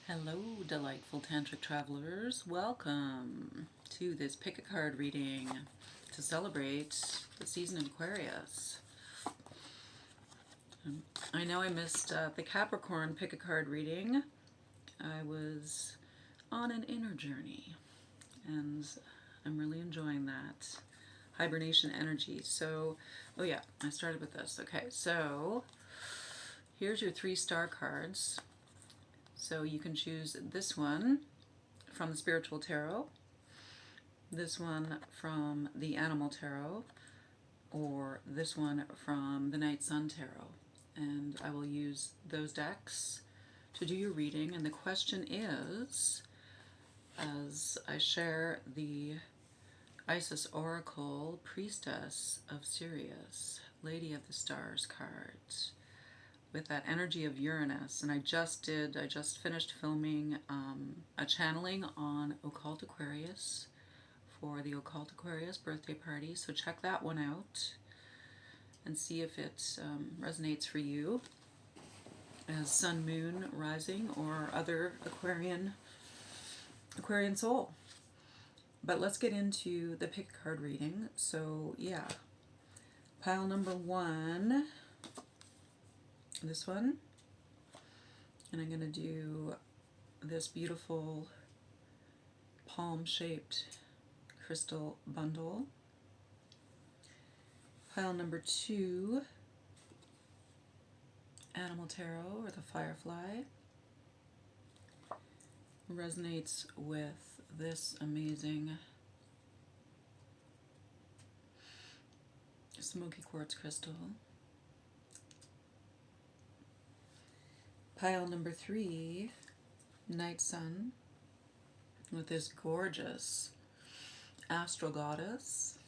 Hello, delightful tantric travelers. Welcome to this pick a card reading to celebrate the season of Aquarius. I know I missed the Capricorn pick a card reading. I was on an inner journey and I'm really enjoying that hibernation energy. So, oh yeah, I started with this. Okay, so here's your 3-star cards. So you can choose this one from the Spiritual Tarot, this one from the Animal Tarot, or this one from the Night Sun Tarot. And I will use those decks to do your reading. And the question is, as I share the Isis Oracle Priestess of Sirius, Lady of the Stars cards, with that energy of Uranus. And I just finished filming a channeling on Occult Aquarius for the Occult Aquarius Birthday Party. So check that one out and see if it resonates for you as Sun, Moon, Rising, or other Aquarian soul. But let's get into the pick card reading. So yeah, pile number 1, this one, and I'm going to do this beautiful palm-shaped crystal bundle. Pile number 2, Animal Tarot, or the Firefly, resonates with this amazing smoky quartz crystal. Pile number 3, Night Sun, with this gorgeous astral goddess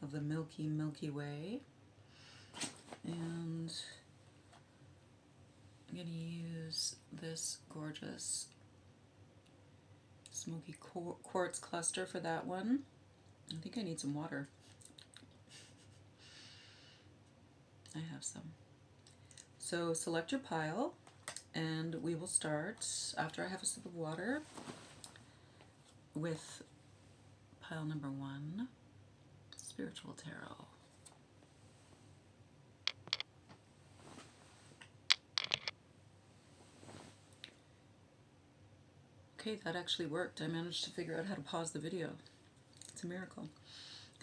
of the Milky, Milky Way. And I'm going to use this gorgeous smoky quartz cluster for that one. I think I need some water. I have some. So select your pile, and we will start, after I have a sip of water, with pile number 1, Spiritual Tarot. Okay, that actually worked. I managed to figure out how to pause the video. It's a miracle.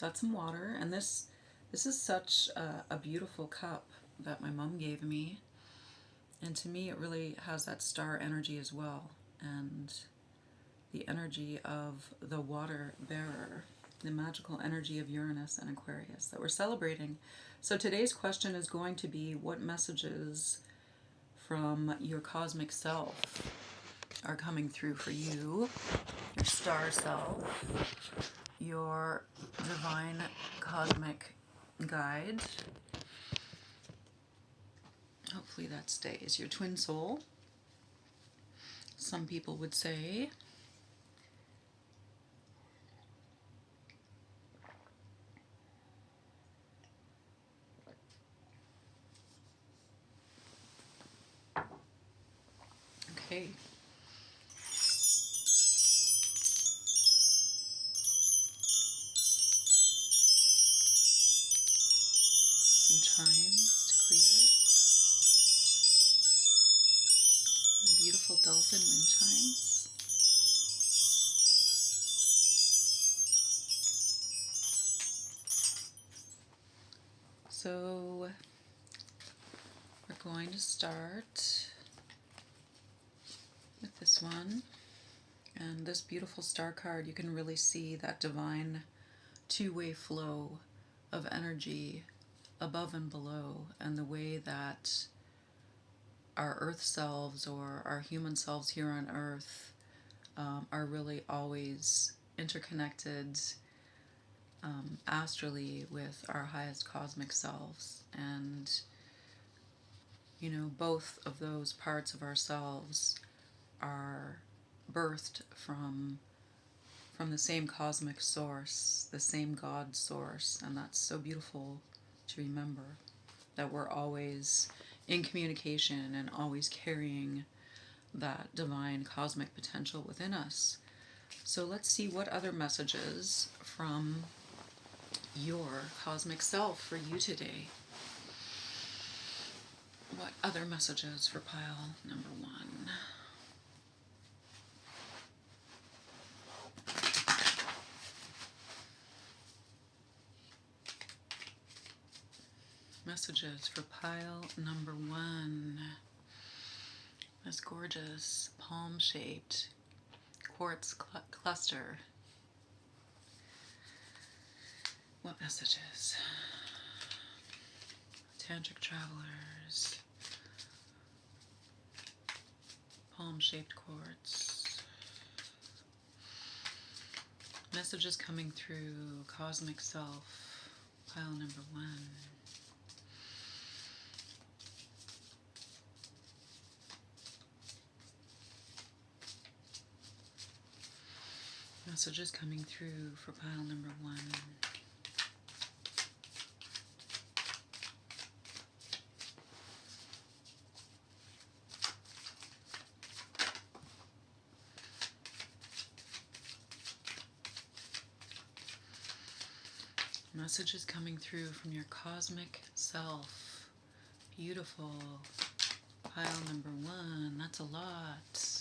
Got some water, and this is such a beautiful cup that my mom gave me. And to me, it really has that star energy as well, and the energy of the water bearer, the magical energy of Uranus and Aquarius that we're celebrating. So today's question is going to be, what messages from your cosmic self are coming through for you, your star self, your divine cosmic guide? Hopefully that stays. Your twin soul, some people would say. Okay. Some chimes to clear. Beautiful dolphin wind chimes. So we're going to start with this one. And this beautiful star card, you can really see that divine two-way flow of energy above and below, and the way that our earth selves, or our human selves here on earth, are really always interconnected astrally with our highest cosmic selves. And you know, both of those parts of ourselves are birthed from the same cosmic source, the same God source. And that's so beautiful to remember, that we're always in communication and always carrying that divine cosmic potential within us. So let's see what other messages from your cosmic self for you today. What other messages for pile number 1? Messages for pile number 1. This gorgeous palm-shaped quartz cluster. What messages? Tantric travelers. Palm-shaped quartz. Messages coming through cosmic self. Pile number 1. Messages coming through for pile number 1. Messages coming through from your cosmic self. Beautiful. Pile number 1. That's a lot.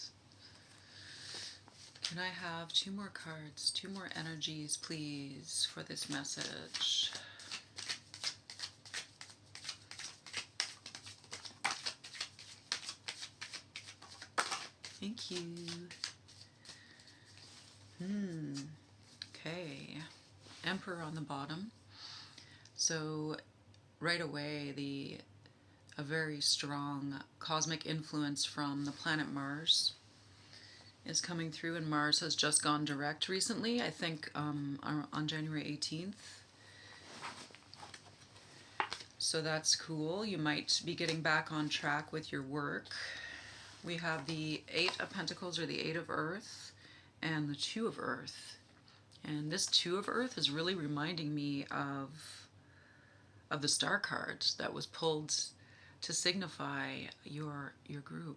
Can I have 2 more cards, 2 more energies, please, for this message? Thank you. Okay. Emperor on the bottom. So right away, a very strong cosmic influence from the planet Mars is coming through, and Mars has just gone direct recently, I think on January 18th. So that's cool. You might be getting back on track with your work. We have the 8 of Pentacles, or the 8 of Earth, and the 2 of Earth. And this 2 of Earth is really reminding me of the star card that was pulled to signify your group.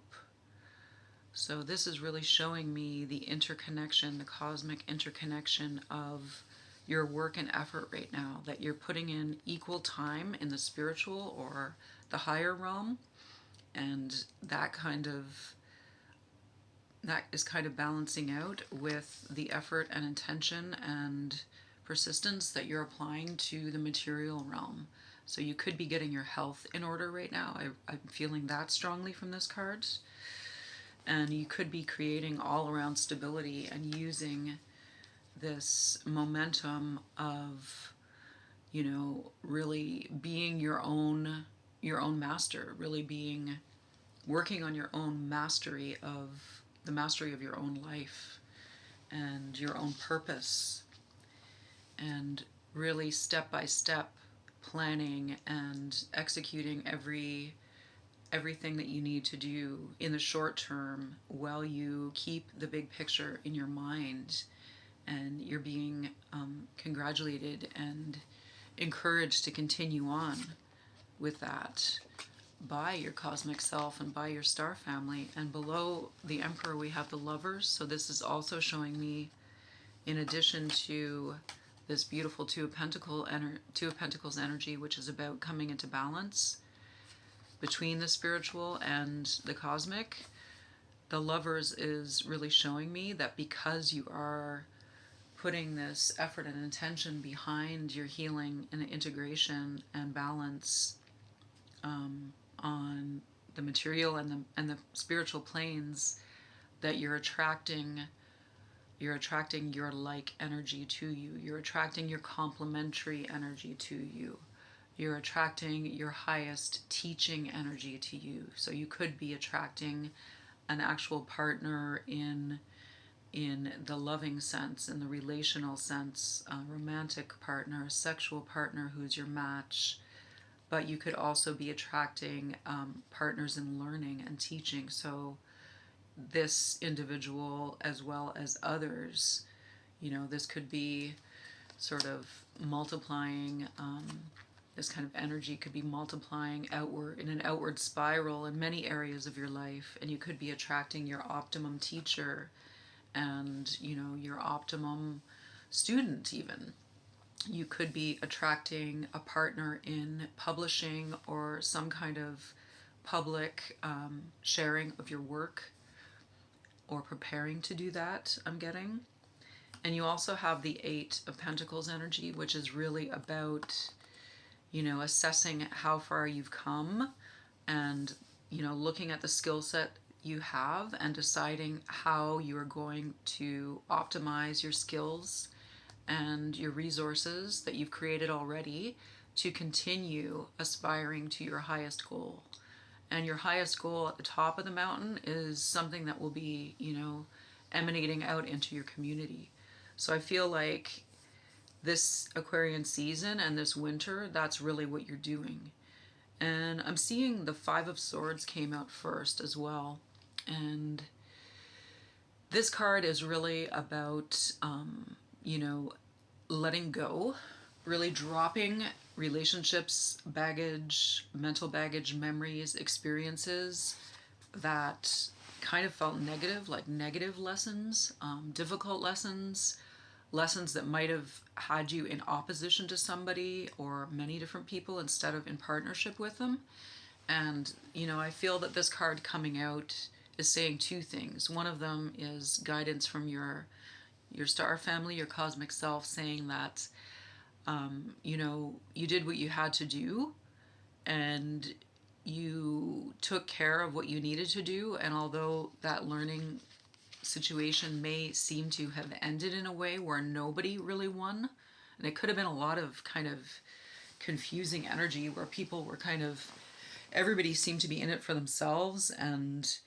So this is really showing me the interconnection, the cosmic interconnection of your work and effort right now, that you're putting in equal time in the spiritual or the higher realm, and that is kind of balancing out with the effort and intention and persistence that you're applying to the material realm. So you could be getting your health in order right now. I'm feeling that strongly from this card. And you could be creating all-around stability and using this momentum of, really being your own master, really working on your own mastery of your own life and your own purpose, and really step by step planning and executing everything that you need to do in the short term, while you keep the big picture in your mind, and you're being congratulated and encouraged to continue on with that by your cosmic self and by your star family. And below the Emperor we have the Lovers. So this is also showing me, in addition to this beautiful Two of Pentacles energy, which is about coming into balance between the spiritual and the cosmic, the Lovers is really showing me that because you are putting this effort and intention behind your healing and integration and balance on the material and the spiritual planes, that you're attracting your like energy to you. You're attracting your complementary energy to you. You're attracting your highest teaching energy to you. So you could be attracting an actual partner in the loving sense, in the relational sense, a romantic partner, a sexual partner who's your match. But you could also be attracting partners in learning and teaching. So this individual, as well as others, this could be sort of multiplying This kind of energy could be multiplying outward in an outward spiral in many areas of your life, and you could be attracting your optimum teacher and, you know, your optimum student even. You could be attracting a partner in publishing or some kind of public sharing of your work, or preparing to do that, I'm getting. And you also have the Eight of Pentacles energy, which is really about, you know, assessing how far you've come and, you know, looking at the skill set you have and deciding how you are going to optimize your skills and your resources that you've created already to continue aspiring to your highest goal. And your highest goal at the top of the mountain is something that will be, you know, emanating out into your community. So I feel like this Aquarian season and this winter, that's really what you're doing. And I'm seeing the Five of Swords came out first as well. And this card is really about, you know, letting go, really dropping relationships, baggage, mental baggage, memories, experiences that kind of felt negative, like negative lessons, difficult lessons, lessons that might have had you in opposition to somebody or many different people instead of in partnership with them. And, you know, I feel that this card coming out is saying two things. One of them is guidance from your star family, your cosmic self, saying that, you know, you did what you had to do and you took care of what you needed to do. And although that learning situation may seem to have ended in a way where nobody really won, and it could have been a lot of kind of confusing energy where people were kind of, everybody seemed to be in it for themselves, and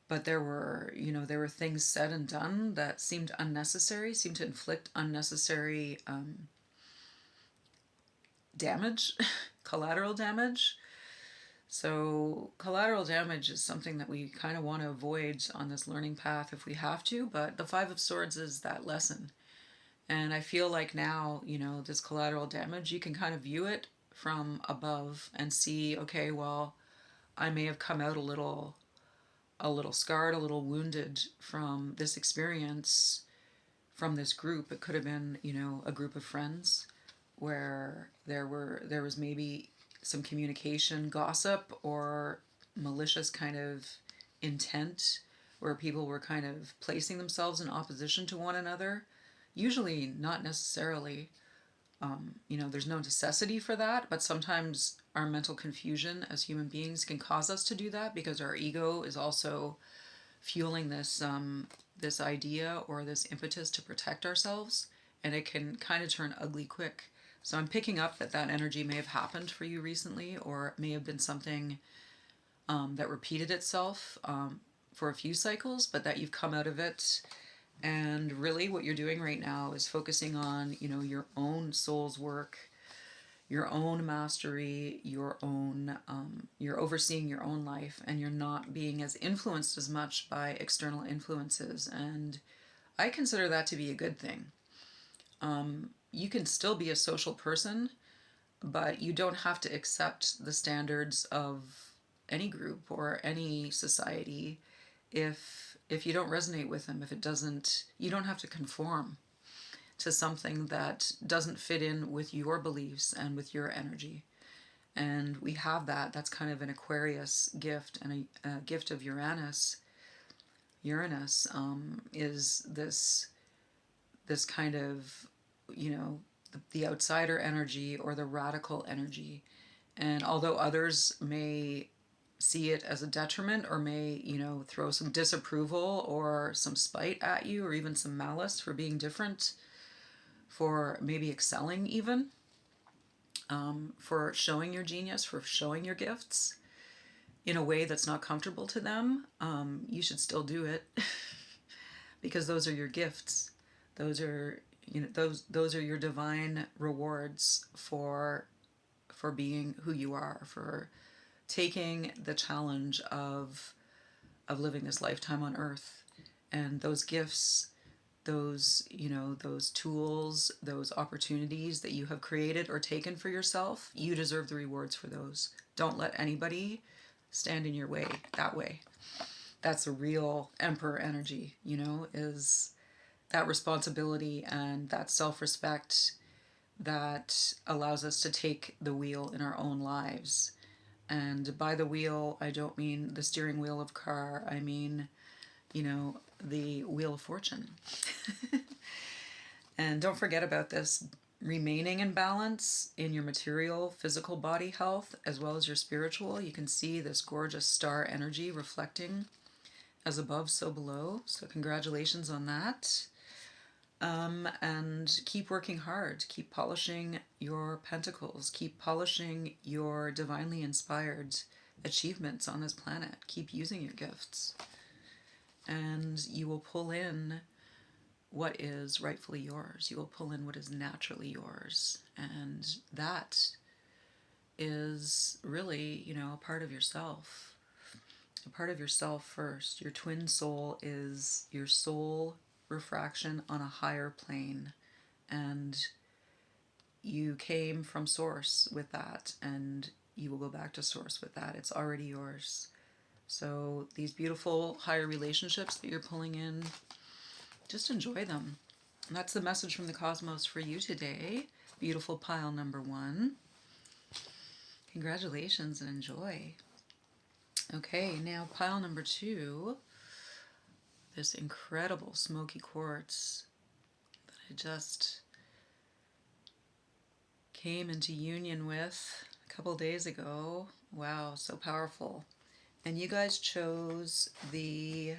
but there were, you know, there were things said and done that seemed unnecessary, seemed to inflict unnecessary damage, collateral damage. So collateral damage is something that we kind of want to avoid on this learning path if we have to, but the Five of Swords is that lesson. And I feel like now, you know, this collateral damage, you can kind of view it from above and see, okay, well, I may have come out a little scarred, a little wounded from this experience, from this group. It could have been, you know, a group of friends where there was maybe some communication, gossip, or malicious kind of intent, where people were kind of placing themselves in opposition to one another. Usually not necessarily, you know, there's no necessity for that, but sometimes our mental confusion as human beings can cause us to do that because our ego is also fueling this this idea or this impetus to protect ourselves, and it can kind of turn ugly quick. So I'm picking up that that energy may have happened for you recently, or it may have been something that repeated itself for a few cycles, but that you've come out of it. And really what you're doing right now is focusing on, you know, your own soul's work, your own mastery, your own, you're overseeing your own life, and you're not being as influenced as much by external influences. And I consider that to be a good thing. You can still be a social person, but you don't have to accept the standards of any group or any society if you don't resonate with them, if it doesn't, you don't have to conform to something that doesn't fit in with your beliefs and with your energy. And we have that. That's kind of an Aquarius gift, and a gift of Uranus. Uranus is this kind of, you know, the outsider energy or the radical energy. And although others may see it as a detriment or may, you know, throw some disapproval or some spite at you or even some malice for being different, for maybe excelling even, for showing your genius, for showing your gifts in a way that's not comfortable to them, you should still do it because those are your gifts. Those are, you know, those are your divine rewards for being who you are, for taking the challenge of living this lifetime on earth. And those gifts those, you know, those tools, those opportunities that you have created or taken for yourself, you deserve the rewards for those. Don't let anybody stand in your way that way. That's a real emperor energy, you know, is that responsibility and that self-respect that allows us to take the wheel in our own lives. And by the wheel, I don't mean the steering wheel of a car. I mean, you know, the wheel of fortune. And don't forget about this: remaining in balance in your material, physical body health, as well as your spiritual. You can see this gorgeous star energy reflecting as above, so below. So congratulations on that. And keep working hard. Keep polishing your pentacles. Keep polishing your divinely inspired achievements on this planet. Keep using your gifts. And you will pull in what is rightfully yours. You will pull in what is naturally yours. And that is really, you know, a part of yourself. A part of yourself first. Your twin soul is your soul refraction on a higher plane, and you came from source with that, and you will go back to source with that. It's already yours. So these beautiful higher relationships that you're pulling in, just enjoy them. And that's the message from the cosmos for you today, beautiful pile number 1. Congratulations and enjoy. Okay, now pile number 2, this incredible smoky quartz that I just came into union with a couple days ago. Wow, so powerful. And you guys chose the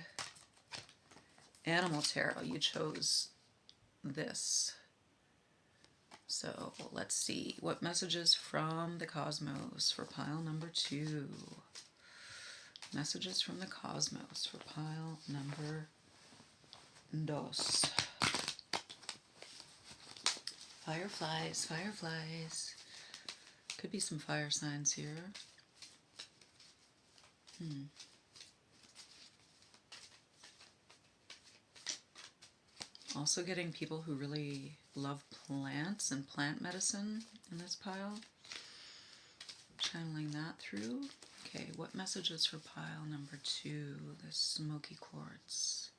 animal tarot. You chose this. So let's see what messages from the cosmos for pile number 2. Messages from the cosmos for pile number 2. Fireflies, fireflies. Could be some fire signs here. Also getting people who really love plants and plant medicine in this pile. Channeling that through. Okay, what messages for pile number 2, the smoky quartz?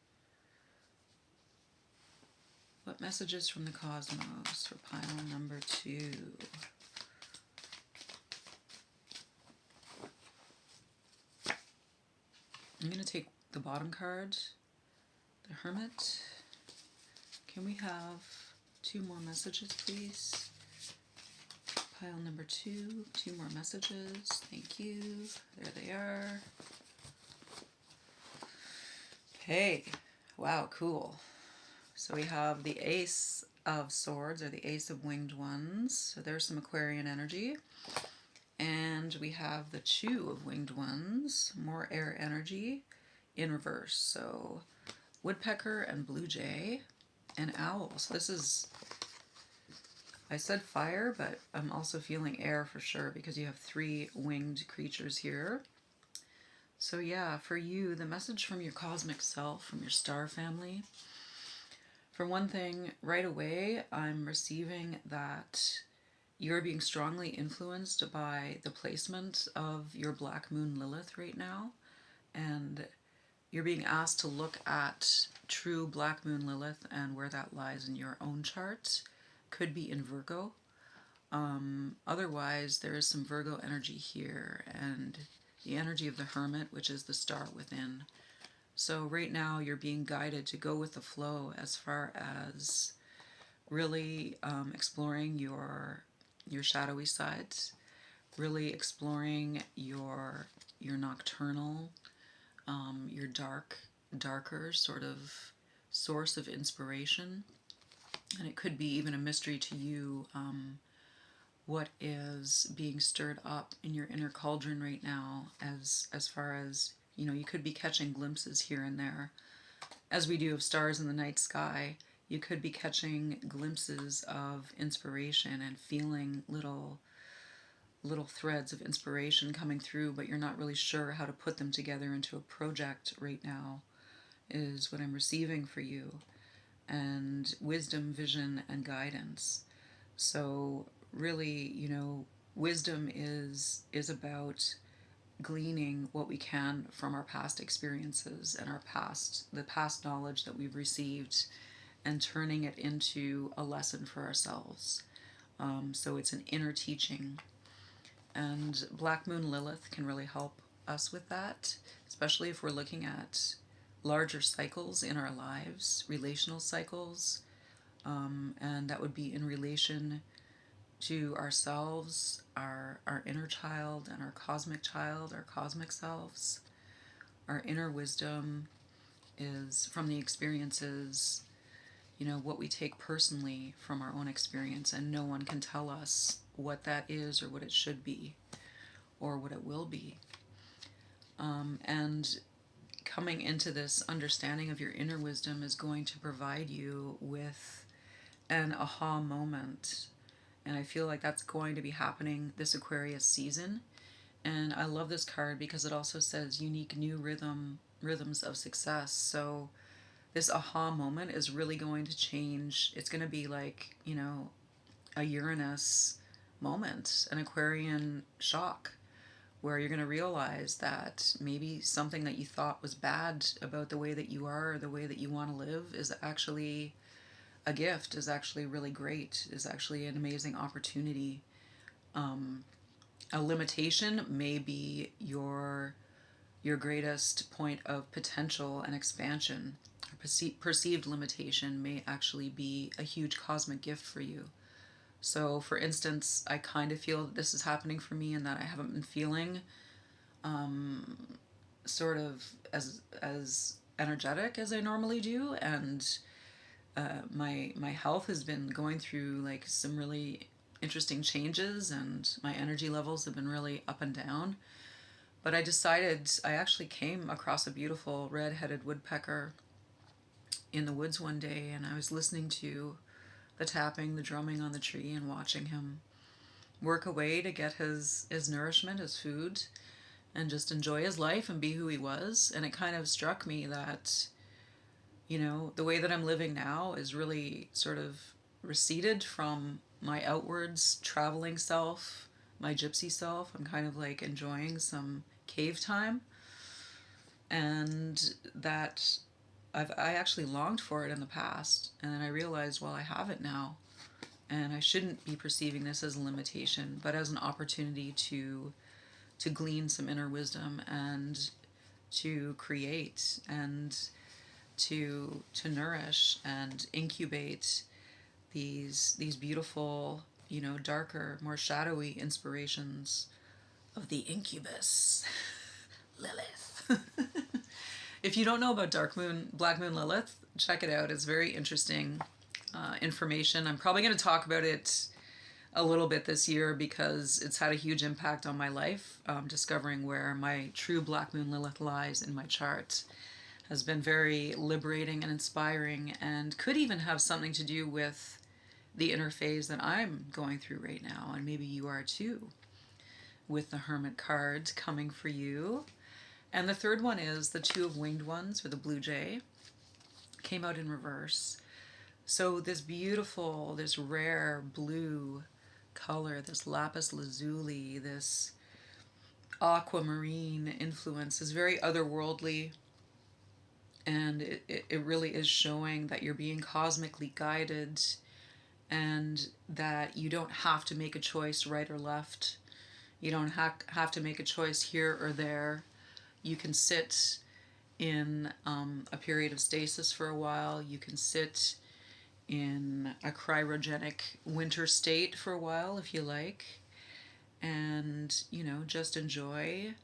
What messages from the cosmos for pile number 2? I'm going to take the bottom card, the Hermit. Can we have 2 more messages, please? Pile number 2, 2 more messages. Thank you. There they are. Okay. Wow, cool. So we have the Ace of Swords, or the Ace of Winged Ones. So there's some Aquarian energy. And we have the Two of Winged Ones, more air energy in reverse. So Woodpecker and Blue Jay and Owl. So this is, I said fire, but I'm also feeling air for sure because you have 3 winged creatures here. So yeah, for you, the message from your cosmic self, from your star family. For one thing, right away, I'm receiving that you're being strongly influenced by the placement of your Black Moon Lilith right now. And you're being asked to look at true Black Moon Lilith and where that lies in your own chart. Could be in Virgo. Otherwise, there is some Virgo energy here, and the energy of the Hermit, which is the star within. So right now you're being guided to go with the flow as far as really exploring your shadowy sides, really exploring your nocturnal, your darker sort of source of inspiration. And it could be even a mystery to you what is being stirred up in your inner cauldron right now, as far as, you know, you could be catching glimpses here and there. As we do of stars in the night sky, you could be catching glimpses of inspiration and feeling little threads of inspiration coming through, but you're not really sure how to put them together into a project right now, is what I'm receiving for you. and wisdom, vision, and guidance. So really, wisdom is about gleaning what we can from our past experiences and the past knowledge that we've received, and turning it into a lesson for ourselves. So it's an inner teaching. And Black Moon Lilith can really help us with that, especially if we're looking at larger cycles in our lives, relational cycles, and that would be in relation to ourselves, our inner child, and our cosmic selves. Our inner wisdom is from the experiences, what we take personally from our own experience, and no one can tell us what that is or what it should be or what it will be. And coming into this understanding of your inner wisdom is going to provide you with an aha moment. And I feel like that's going to be happening this Aquarius season. And I love this card because it also says unique new rhythms of success. So this aha moment is really going to change. It's going to be like, a Uranus moment, an Aquarian shock, where you're going to realize that maybe something that you thought was bad about the way that you are or the way that you want to live is actually a gift, is actually really great, is actually an amazing opportunity. A limitation may be your greatest point of potential and expansion. A perceived limitation may actually be a huge cosmic gift for you. So, for instance, I kind of feel that this is happening for me, and that I haven't been feeling sort of as energetic as I normally do, and my health has been going through like some really interesting changes, and my energy levels have been really up and down. But I actually came across a beautiful red-headed woodpecker in the woods one day, and I was listening to the tapping, the drumming on the tree, and watching him work away to get his nourishment, his food, and just enjoy his life and be who he was. And it kind of struck me that, the way that I'm living now is really sort of receded from my outwards traveling self, my gypsy self. I'm kind of like enjoying some cave time, and that I actually longed for it in the past, and then I realized, well, I have it now, and I shouldn't be perceiving this as a limitation, but as an opportunity to glean some inner wisdom, and to create, and to nourish and incubate these beautiful, darker, more shadowy inspirations of the incubus, Lilith. If you don't know about Black Moon Lilith, check it out. It's very interesting information. I'm probably going to talk about it a little bit this year because it's had a huge impact on my life. Discovering where my true Black Moon Lilith lies in my chart has been very liberating and inspiring, and could even have something to do with the inner phase that I'm going through right now, and maybe you are too, with the Hermit card coming for you. And the third one is the Two of Winged Ones, or the Blue Jay, came out in reverse. So this beautiful, this rare blue color, this lapis lazuli, this aquamarine influence is very otherworldly, and it really is showing that you're being cosmically guided, and that you don't have to make a choice right or left. You don't have to make a choice here or there. You can sit in a period of stasis for a while. You can sit in a cryogenic winter state for a while if you like, and just enjoy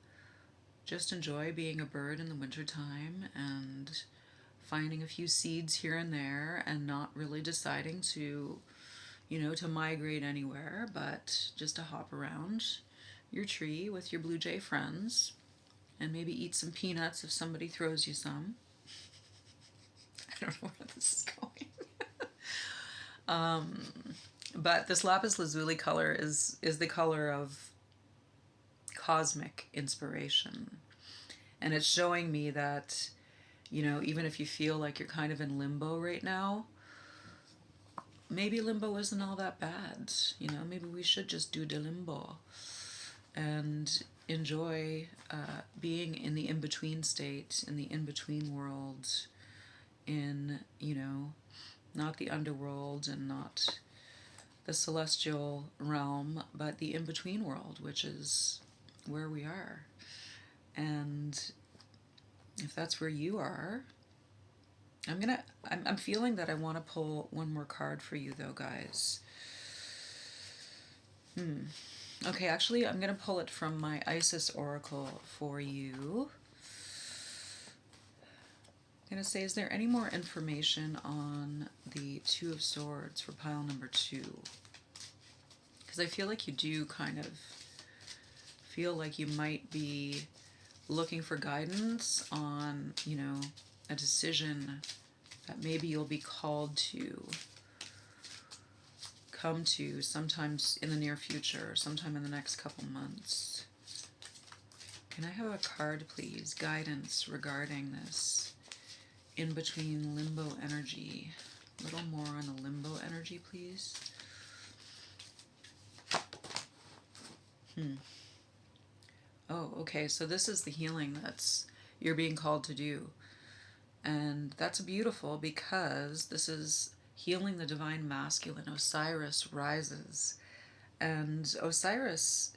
being a bird in the wintertime, and finding a few seeds here and there, and not really deciding to migrate anywhere, but just to hop around your tree with your blue jay friends, and maybe eat some peanuts if somebody throws you some. I don't know where this is going. But this lapis lazuli color is the color of cosmic inspiration. And it's showing me that, even if you feel like you're kind of in limbo right now, maybe limbo isn't all that bad. You know, maybe we should just do the limbo and enjoy being in the in-between state, in the in-between world, in, you know, not the underworld and not the celestial realm, but the in-between world, which is where we are. And if that's where you are, I'm feeling that I want to pull one more card for you though, guys. Okay, actually, I'm going to pull it from my Isis Oracle for you. I'm going to say, is there any more information on the Two of Swords for pile number 2? Because I feel like you do kind of feel like you might be looking for guidance on, you know, a decision that maybe you'll be called to come to sometimes in the near future, sometime in the next couple months. Can I have a card, please? Guidance regarding this in-between limbo energy. A little more on the limbo energy, please. Oh, okay, so this is the healing that's you're being called to do. And that's beautiful because this is healing the divine masculine. Osiris rises. And Osiris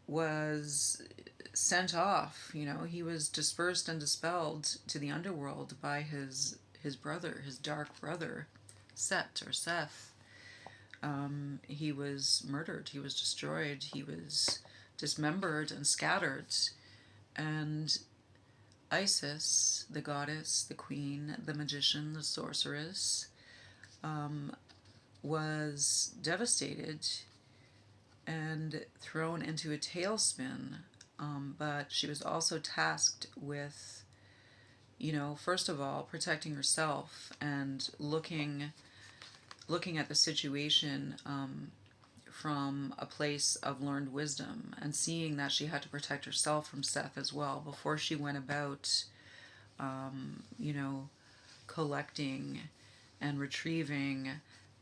was sent off, you know, he was dispersed and dispelled to the underworld by his brother, his dark brother, Set or Seth. He was murdered, he was destroyed, he was dismembered and scattered. And Isis, the goddess, the queen, the magician, the sorceress, was devastated and thrown into a tailspin. But she was also tasked with, you know, first of all, protecting herself and looking at the situation from a place of learned wisdom, and seeing that she had to protect herself from Seth as well before she went about, you know, collecting and retrieving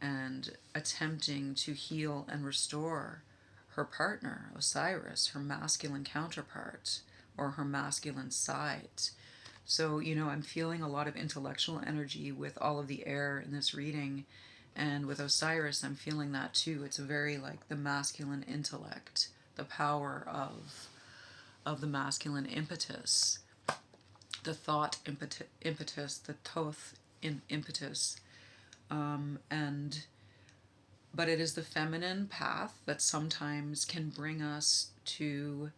and attempting to heal and restore her partner, Osiris, her masculine counterpart, or her masculine side. So, you know, I'm feeling a lot of intellectual energy with all of the air in this reading. And with Osiris, I'm feeling that too. It's a very like the masculine intellect, the power of the masculine impetus, the thought impetus, the thoth impetus. But it is the feminine path that sometimes can bring us to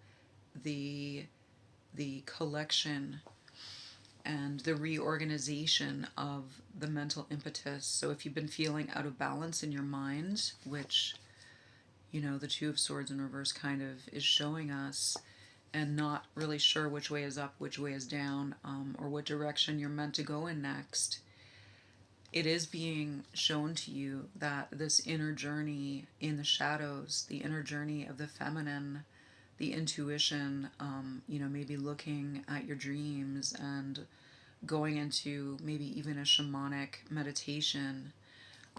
the collection and the reorganization of the mental impetus. So if you've been feeling out of balance in your mind, which, you know, the Two of Swords in reverse kind of is showing us, and not really sure which way is up, which way is down, or what direction you're meant to go in next, it is being shown to you that this inner journey in the shadows, the inner journey of the feminine, the intuition, you know, maybe looking at your dreams and going into maybe even a shamanic meditation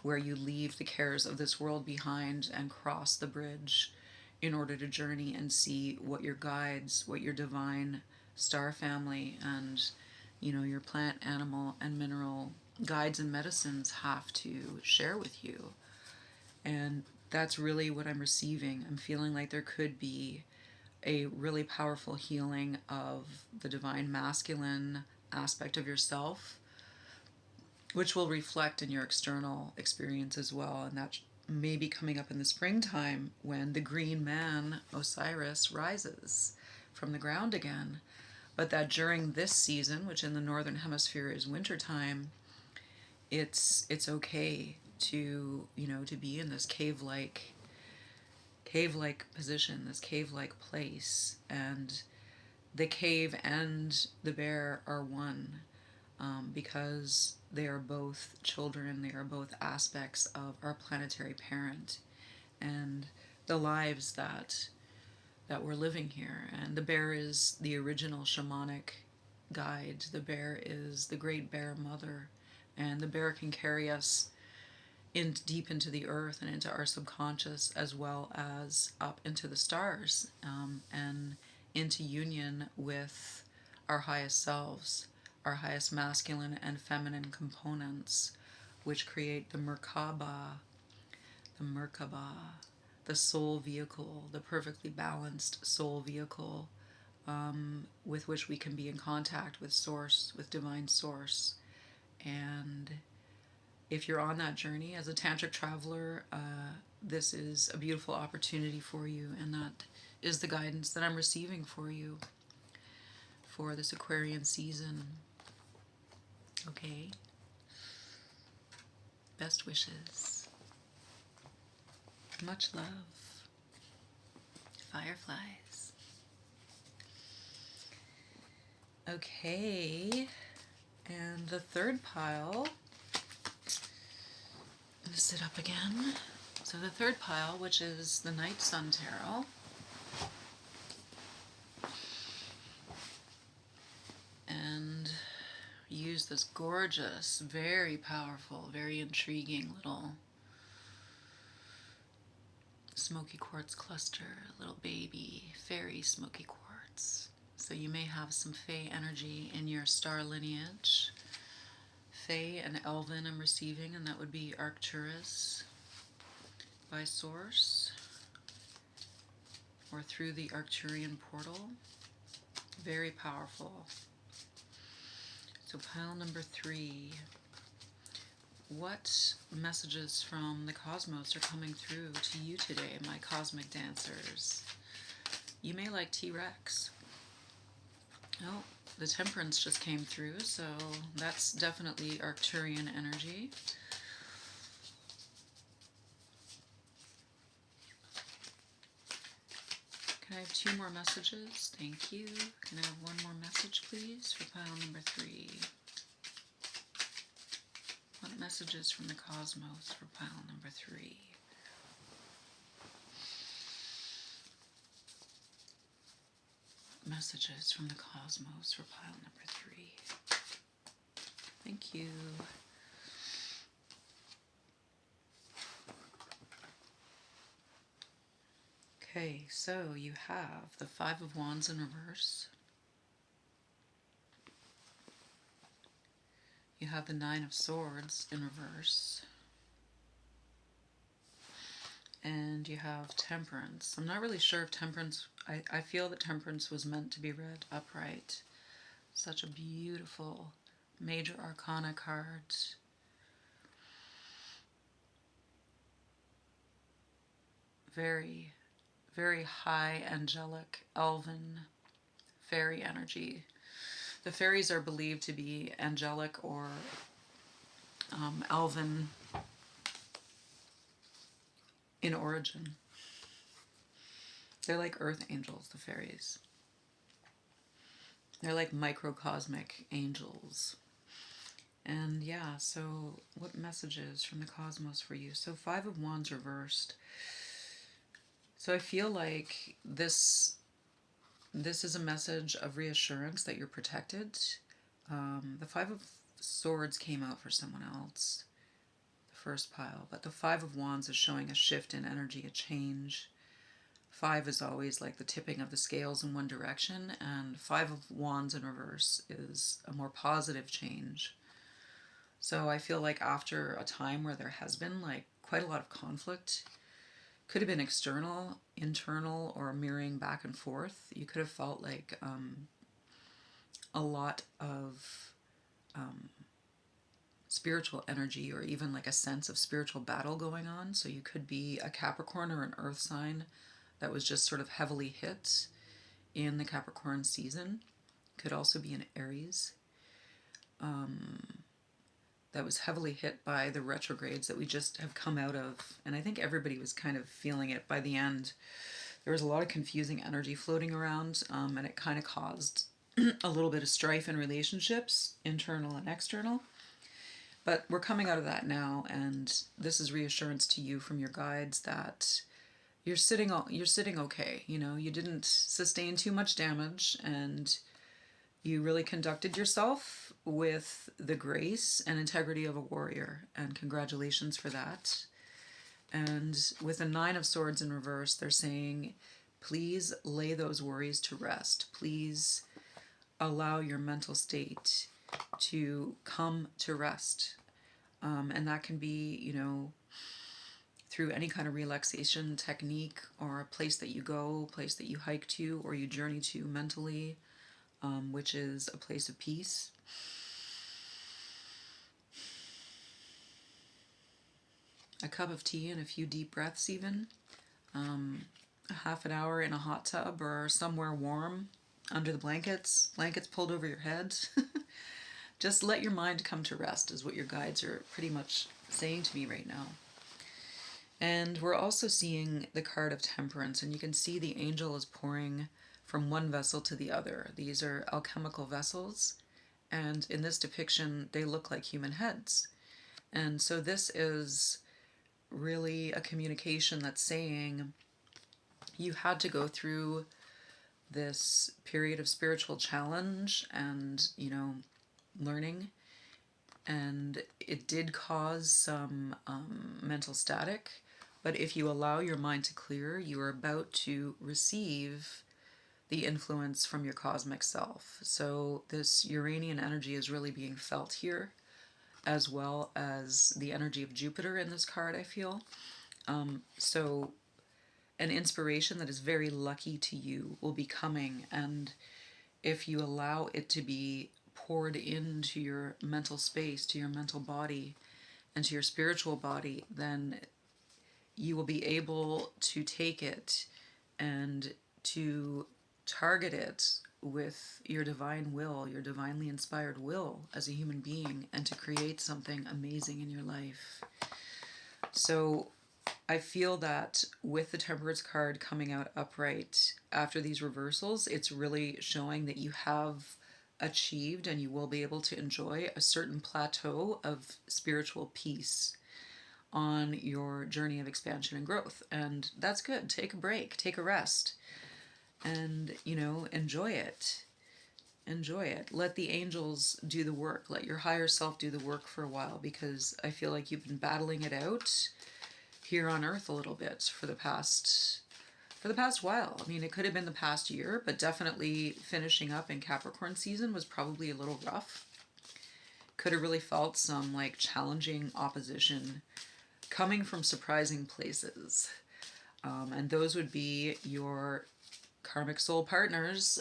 where you leave the cares of this world behind and cross the bridge in order to journey and see what your guides, what your divine star family and, you know, your plant, animal, and mineral guides and medicines have to share with you. And that's really what I'm receiving. I'm feeling like there could be a really powerful healing of the divine masculine aspect of yourself, which will reflect in your external experience as well. And that may be coming up in the springtime when the green man, Osiris, rises from the ground again. But that during this season, which in the northern hemisphere is wintertime, it's okay to, you know, to be in this cave-like position, this cave-like place. And the cave and the bear are one, because they are both children, they are both aspects of our planetary parent and the lives that we're living here. And the bear is the original shamanic guide. The bear is the great bear mother, and the bear can carry us deep into the earth and into our subconscious, as well as up into the stars, and into union with our highest selves, our highest masculine and feminine components, which create the Merkaba, the soul vehicle, the perfectly balanced soul vehicle, with which we can be in contact with Source, with Divine Source. And if you're on that journey as a tantric traveler, this is a beautiful opportunity for you, and that is the guidance that I'm receiving for you for this Aquarian season. Okay? Best wishes. Much love. Fireflies. Okay, and the third pile, I'm going to sit up again. So the third pile, which is the Night Sun Tarot, and use this gorgeous, very powerful, very intriguing little smoky quartz cluster, little baby fairy smoky quartz. So you may have some Fae energy in your star lineage. Fae and Elven I'm receiving, and that would be Arcturus by Source, or through the Arcturian portal. Very powerful. So pile number 3. What messages from the cosmos are coming through to you today, my cosmic dancers? You may like T-Rex. Oh, the Temperance just came through, so that's definitely Arcturian energy. Can I have 2 more messages? Thank you. Can I have 1 more message, please, for pile number 3? What messages from the cosmos for pile number 3? Messages from the cosmos for pile number 3. Thank you. Okay, so you have the 5 of Wands in reverse. You have the 9 of Swords in reverse. And you have Temperance. I'm not really sure if Temperance, I feel that Temperance was meant to be read upright. Such a beautiful major arcana card. Very, very high angelic, elven, fairy energy. The fairies are believed to be angelic or elven in origin. They're like earth angels, the fairies. They're like microcosmic angels. And yeah, so what messages from the cosmos for you? So 5 of Wands reversed. So I feel like this is a message of reassurance that you're protected. The 5 of Swords came out for someone else, the first pile, but the 5 of Wands is showing a shift in energy, a change. 5 is always like the tipping of the scales in one direction, and 5 of Wands in reverse is a more positive change. So I feel like after a time where there has been like quite a lot of conflict, could have been external, internal, or mirroring back and forth, you could have felt like a lot of spiritual energy, or even like a sense of spiritual battle going on. So you could be a Capricorn or an earth sign that was just sort of heavily hit in the Capricorn season. Could also be an Aries that was heavily hit by the retrogrades that we just have come out of. And I think everybody was kind of feeling it by the end. There was a lot of confusing energy floating around, and it kind of caused a little bit of strife in relationships, internal and external. But we're coming out of that now, and this is reassurance to you from your guides that you're sitting okay. You know, you didn't sustain too much damage, and You really conducted yourself with the grace and integrity of a warrior, and congratulations for that. And with the Nine of Swords in reverse, they're saying, please lay those worries to rest. Please allow your mental state to come to rest. And that can be, through any kind of relaxation technique, or a place that you go, place that you hike to, or you journey to mentally, which is a place of peace. A cup of tea and a few deep breaths even. A half an hour in a hot tub or somewhere warm under the blankets pulled over your head. Just let your mind come to rest is what your guides are pretty much saying to me right now. And we're also seeing the card of Temperance, and you can see the angel is pouring from one vessel to the other. These are alchemical vessels, and in this depiction, they look like human heads. And so this is really a communication that's saying you had to go through this period of spiritual challenge and, learning, and it did cause some mental static. But if you allow your mind to clear, you are about to receive the influence from your cosmic self. So this Uranian energy is really being felt here, as well as the energy of Jupiter in this card, I feel. So an inspiration that is very lucky to you will be coming, and if you allow it to be poured into your mental space, to your mental body, and to your spiritual body, then you will be able to take it and to target it with your divine will, your divinely inspired will as a human being, and to create something amazing in your life. So I feel that with the Temperance card coming out upright after these reversals, it's really showing that you have achieved and you will be able to enjoy a certain plateau of spiritual peace on your journey of expansion and growth. And that's good. Take a break, take a rest, and, enjoy it. Enjoy it. Let the angels do the work. Let your higher self do the work for a while, because I feel like you've been battling it out here on Earth a little bit for the past while. I mean, it could have been the past year, but definitely finishing up in Capricorn season was probably a little rough. Could have really felt some challenging opposition coming from surprising places. And those would be your karmic soul partners,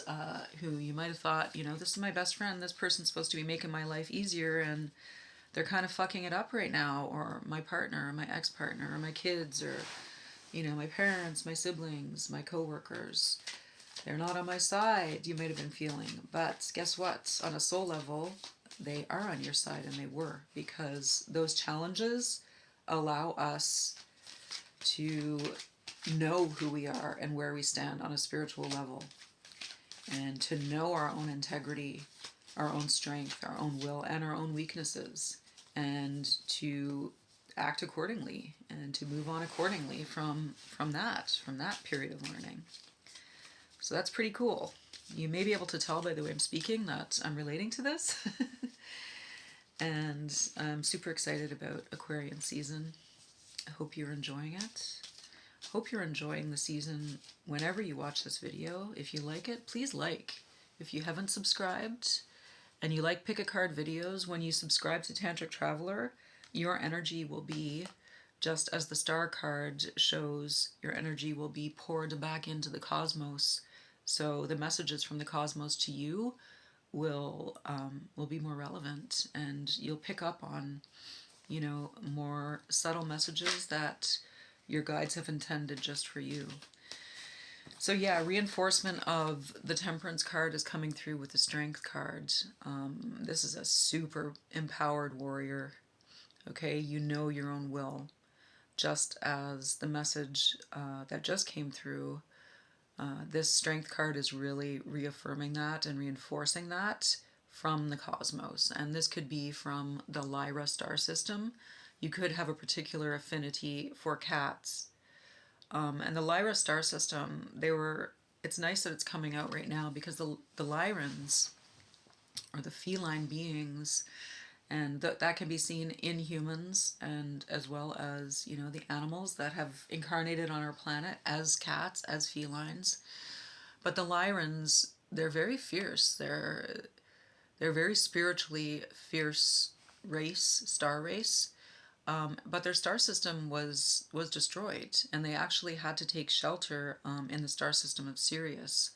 who you might have thought, this is my best friend, this person's supposed to be making my life easier, and they're kind of fucking it up right now. Or my partner, or my ex-partner, or my kids, or, my parents, my siblings, my coworkers. They're not on my side, you might have been feeling. But guess what? On a soul level, they are on your side, and they were, because those challenges allow us to know who we are and where we stand on a spiritual level, and to know our own integrity, our own strength, our own will, and our own weaknesses, and to act accordingly and to move on accordingly from that period of learning. So that's pretty cool. You may be able to tell by the way I'm speaking that I'm relating to this. And I'm super excited about Aquarian season. I hope you're enjoying it. Hope you're enjoying the season whenever you watch this video. If you like it, please like. If you haven't subscribed and you like pick a card videos, when you subscribe to Tantric Traveler, your energy will be, just as the star card shows, your energy will be poured back into the cosmos. So the messages from the cosmos to you will be more relevant, and you'll pick up on, more subtle messages that your guides have intended just for you. So yeah, reinforcement of the Temperance card is coming through with the Strength card. This is a super empowered warrior. Okay, you know your own will, just as the message that just came through. This Strength card is really reaffirming that and reinforcing that from the cosmos. And this could be from the Lyra star system. You could have a particular affinity for cats. And the Lyra star system, it's nice that it's coming out right now, because the Lyrans or the feline beings, and that can be seen in humans and as well as, you know, the animals that have incarnated on our planet as cats, as felines. But the Lyrans, they're very fierce. They're very spiritually fierce race, star race. But their star system was destroyed, and they actually had to take shelter in the star system of Sirius,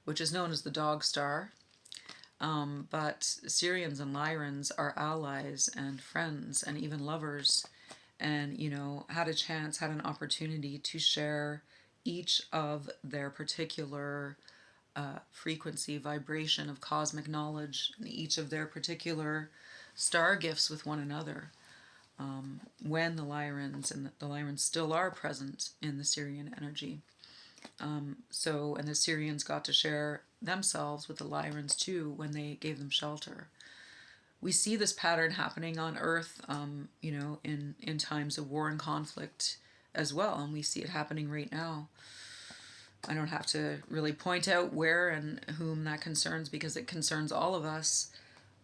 which is known as the Dog Star. But Syrians and Lyrans are allies and friends and even lovers, and, you know, had an opportunity to share each of their particular frequency, vibration of cosmic knowledge, and each of their particular star gifts with one another. When the Lyrans, and the Lyrans still are present in the Syrian energy. And the Syrians got to share themselves with the Lyrans too when they gave them shelter. We see this pattern happening on Earth, you know, in times of war and conflict as well, and we see it happening right now. I don't have to really point out where and whom that concerns, because it concerns all of us.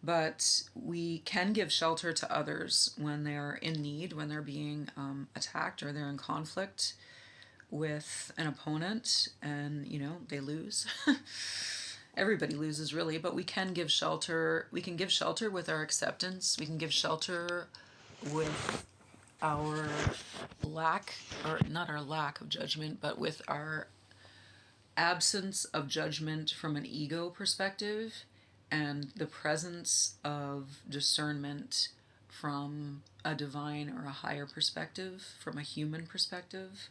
But we can give shelter to others when they're in need, when they're being attacked or they're in conflict with an opponent, and, you know, they lose. Everybody loses, really, but we can give shelter. We can give shelter with our acceptance. We can give shelter with our lack, or not our lack of judgment, but with our absence of judgment from an ego perspective, and the presence of discernment from a divine or a higher perspective, from a human perspective.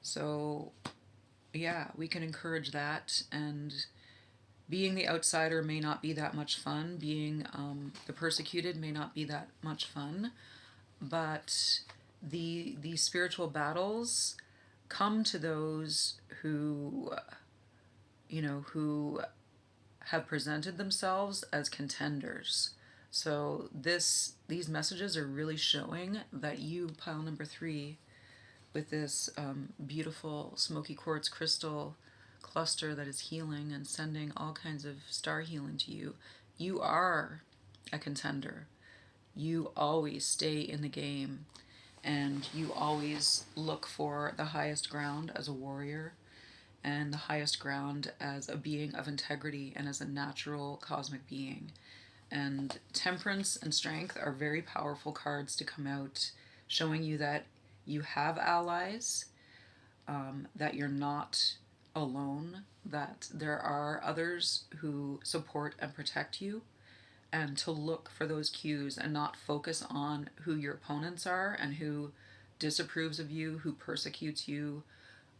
So, yeah, we can encourage that. And being the outsider may not be that much fun. Being the persecuted may not be that much fun. But the spiritual battles come to those who, you know, who have presented themselves as contenders. So these messages are really showing that you, pile number 3, with this beautiful smoky quartz crystal cluster that is healing and sending all kinds of star healing to you, you are a contender. You always stay in the game, and you always look for the highest ground as a warrior, and the highest ground as a being of integrity and as a natural cosmic being. And temperance and strength are very powerful cards to come out, showing you that you have allies, that you're not alone, that there are others who support and protect you, and to look for those cues and not focus on who your opponents are and who disapproves of you, who persecutes you,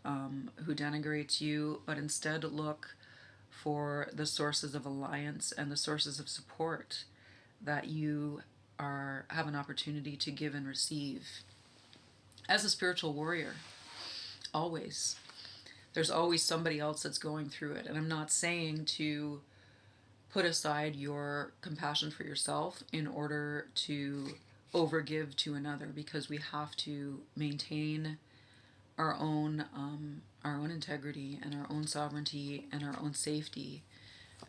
who denigrates you, but instead look for the sources of alliance and the sources of support that you have an opportunity to give and receive. As a spiritual warrior, always. There's always somebody else that's going through it. And I'm not saying to put aside your compassion for yourself in order to overgive to another, because we have to maintain our own integrity and our own sovereignty and our own safety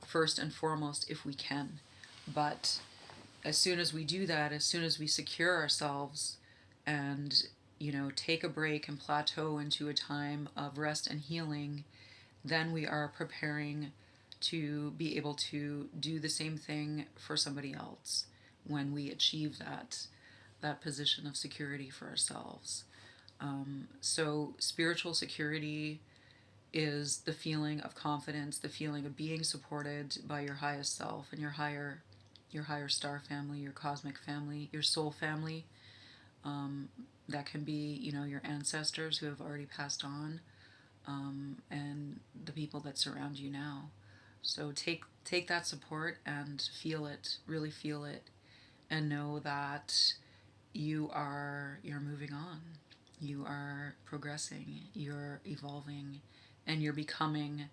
first and foremost, if we can. But as soon as we do that, as soon as we secure ourselves and, you know, take a break and plateau into a time of rest and healing, then we are preparing to be able to do the same thing for somebody else when we achieve that position of security for ourselves. So spiritual security is the feeling of confidence, the feeling of being supported by your highest self and your higher star family, your cosmic family, your soul family. That can be, you know, your ancestors who have already passed on, and the people that surround you now. So take that support and feel it, really feel it, and know that you're moving on. You are progressing, you're evolving, and you're becoming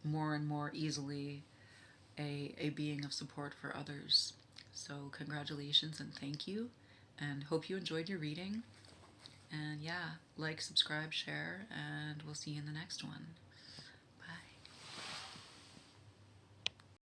more and more easily a being of support for others. So congratulations and thank you, and hope you enjoyed your reading. And yeah, like, subscribe, share, and we'll see you in the next one.